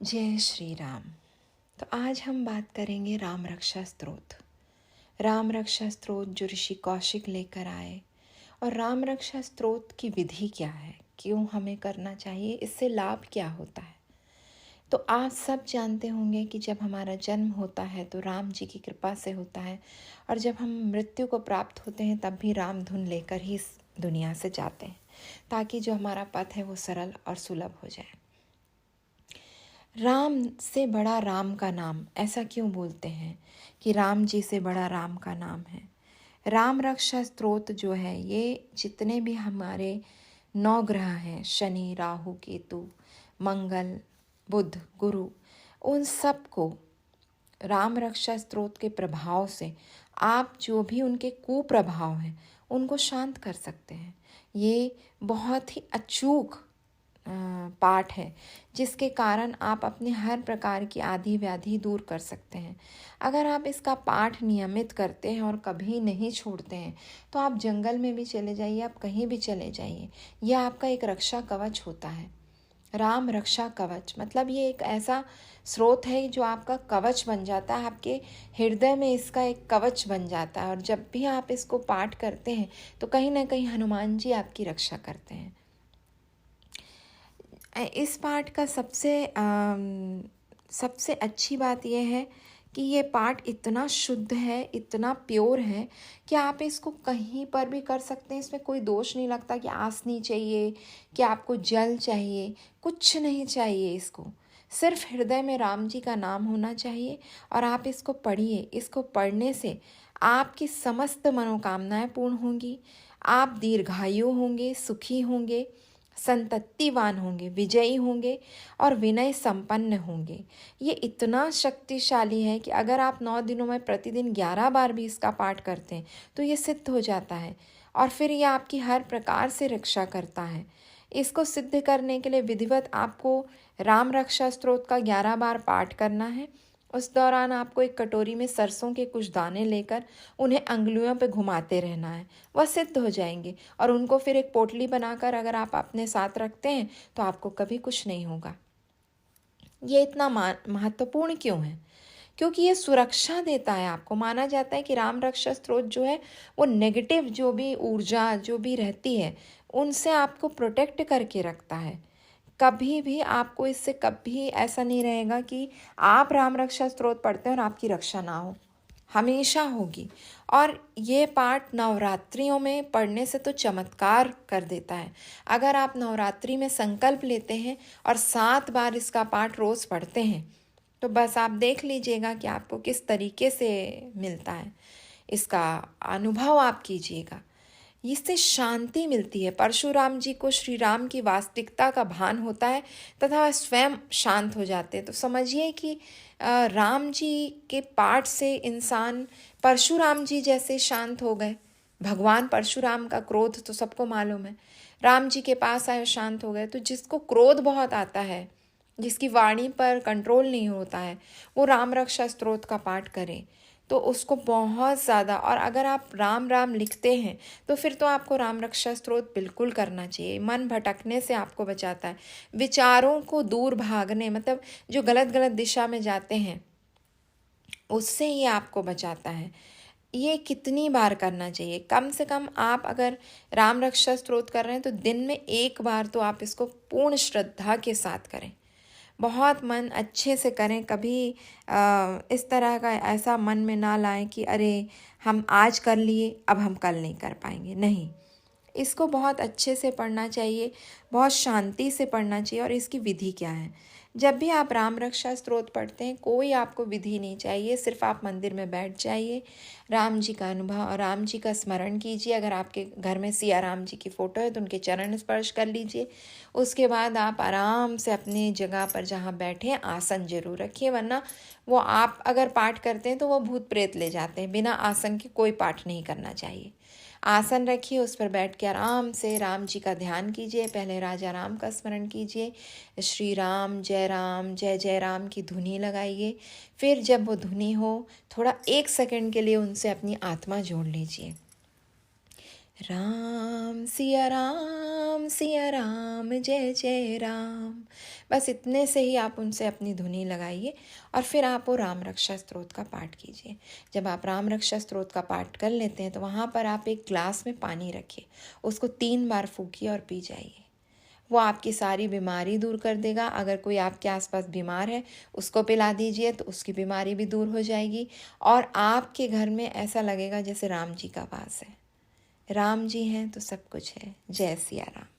जय श्री राम। तो आज हम बात करेंगे राम रक्षा स्तोत्र। राम रक्षा स्तोत्र जो ऋषि कौशिक लेकर आए, और राम रक्षा स्तोत्र की विधि क्या है, क्यों हमें करना चाहिए, इससे लाभ क्या होता है। तो आप सब जानते होंगे कि जब हमारा जन्म होता है तो राम जी की कृपा से होता है, और जब हम मृत्यु को प्राप्त होते हैं तब भी राम धुन लेकर ही इस दुनिया से जाते हैं, ताकि जो हमारा पथ है वो सरल और सुलभ हो जाए। राम से बड़ा राम का नाम, ऐसा क्यों बोलते हैं कि राम जी से बड़ा राम का नाम है। राम रक्षा स्तोत्र जो है, ये जितने भी हमारे 9 ग्रह हैं, शनि, राहु, केतु, मंगल, बुध, गुरु, उन सब को राम रक्षा स्तोत्र के प्रभाव से आप जो भी उनके कुप्रभाव हैं उनको शांत कर सकते हैं। ये बहुत ही अचूक पाठ है, जिसके कारण आप अपने हर प्रकार की आदि व्याधि दूर कर सकते हैं। अगर आप इसका पाठ नियमित करते हैं और कभी नहीं छोड़ते हैं तो आप जंगल में भी चले जाइए, आप कहीं भी चले जाइए, यह आपका एक रक्षा कवच होता है। राम रक्षा कवच मतलब ये एक ऐसा स्रोत है जो आपका कवच बन जाता है, आपके हृदय में इसका एक कवच बन जाता है। और जब भी आप इसको पाठ करते हैं तो कहीं ना कहीं हनुमान जी आपकी रक्षा करते हैं। इस पाठ का सबसे अच्छी बात यह है कि ये पाठ इतना शुद्ध है, इतना प्योर है कि आप इसको कहीं पर भी कर सकते हैं। इसमें कोई दोष नहीं लगता कि आस नहीं चाहिए, कि आपको जल चाहिए, कुछ नहीं चाहिए। इसको सिर्फ हृदय में राम जी का नाम होना चाहिए और आप इसको पढ़िए। इसको पढ़ने से आपकी समस्त मनोकामनाएं पूर्ण होंगी, आप दीर्घायु होंगे, सुखी होंगे, संततिवान होंगे, विजयी होंगे और विनय संपन्न होंगे। ये इतना शक्तिशाली है कि अगर आप 9 दिनों में प्रतिदिन 11 बार भी इसका पाठ करते हैं तो ये सिद्ध हो जाता है, और फिर ये आपकी हर प्रकार से रक्षा करता है। इसको सिद्ध करने के लिए विधिवत आपको राम रक्षा स्तोत्र का 11 बार पाठ करना है। उस दौरान आपको एक कटोरी में सरसों के कुछ दाने लेकर उन्हें अंगुलियों पे घुमाते रहना है, वह सिद्ध हो जाएंगे। और उनको फिर एक पोटली बनाकर अगर आप अपने साथ रखते हैं तो आपको कभी कुछ नहीं होगा। ये इतना महत्वपूर्ण क्यों है? क्योंकि ये सुरक्षा देता है आपको। माना जाता है कि राम रक्षा स्तोत्र जो है वो नेगेटिव जो भी ऊर्जा जो भी रहती है उनसे आपको प्रोटेक्ट करके रखता है। कभी भी आपको इससे कभी ऐसा नहीं रहेगा कि आप राम रक्षा स्तोत्र पढ़ते हैं और आपकी रक्षा ना हो, हमेशा होगी। और ये पाठ नवरात्रियों में पढ़ने से तो चमत्कार कर देता है। अगर आप नवरात्रि में संकल्प लेते हैं और 7 बार इसका पाठ रोज़ पढ़ते हैं तो बस आप देख लीजिएगा कि आपको किस तरीके से मिलता है। इसका अनुभव आप कीजिएगा, इससे शांति मिलती है। परशुराम जी को श्री राम की वास्तविकता का भान होता है तथा वह स्वयं शांत हो जाते हैं। तो समझिए कि राम जी के पाठ से इंसान परशुराम जी जैसे शांत हो गए। भगवान परशुराम का क्रोध तो सबको मालूम है, राम जी के पास आए शांत हो गए। तो जिसको क्रोध बहुत आता है, जिसकी वाणी पर कंट्रोल नहीं होता है, वो राम रक्षा स्तोत्र का पाठ करे तो उसको बहुत ज़्यादा। और अगर आप राम राम लिखते हैं तो फिर तो आपको राम रक्षा स्तोत्र बिल्कुल करना चाहिए। मन भटकने से आपको बचाता है, विचारों को दूर भागने मतलब जो गलत गलत दिशा में जाते हैं उससे ही आपको बचाता है। ये कितनी बार करना चाहिए? कम से कम आप अगर राम रक्षा स्तोत्र कर रहे हैं तो दिन में 1 बार तो आप इसको पूर्ण श्रद्धा के साथ करें, बहुत मन अच्छे से करें। कभी इस तरह का ऐसा मन में ना लाएं कि अरे हम आज कर लिए अब हम कल नहीं कर पाएंगे। नहीं, इसको बहुत अच्छे से पढ़ना चाहिए, बहुत शांति से पढ़ना चाहिए। और इसकी विधि क्या है? जब भी आप राम रक्षा स्तोत्र पढ़ते हैं कोई आपको विधि नहीं चाहिए, सिर्फ आप मंदिर में बैठ जाइए, राम जी का अनुभव और राम जी का स्मरण कीजिए। अगर आपके घर में सिया राम जी की फ़ोटो है तो उनके चरण स्पर्श कर लीजिए। उसके बाद आप आराम से अपनी जगह पर जहाँ बैठे हैं आसन जरूर रखिए, वरना वो आप अगर पाठ करते हैं तो वो भूत प्रेत ले जाते हैं। बिना आसन के कोई पाठ नहीं करना चाहिए। आसन रखिए, उस पर बैठ के आराम से राम जी का ध्यान कीजिए। पहले राजा राम का स्मरण कीजिए, श्री राम जय जय राम की धुनी लगाइए। फिर जब वो धुनी हो थोड़ा 1 सेकंड के लिए उनसे अपनी आत्मा जोड़ लीजिए। राम सिया राम जय जय राम। बस इतने से ही आप उनसे अपनी धुनी लगाइए और फिर आप वो राम रक्षा स्तोत्र का पाठ कीजिए। जब आप राम रक्षा स्तोत्र का पाठ कर लेते हैं तो वहाँ पर आप एक ग्लास में पानी रखिए, उसको 3 बार फूकिए और पी जाइए। वो आपकी सारी बीमारी दूर कर देगा। अगर कोई आपके आसपास बीमार है उसको पिला दीजिए तो उसकी बीमारी भी दूर हो जाएगी और आपके घर में ऐसा लगेगा जैसे राम जी का वास है। राम जी हैं तो सब कुछ है। जय सिया राम।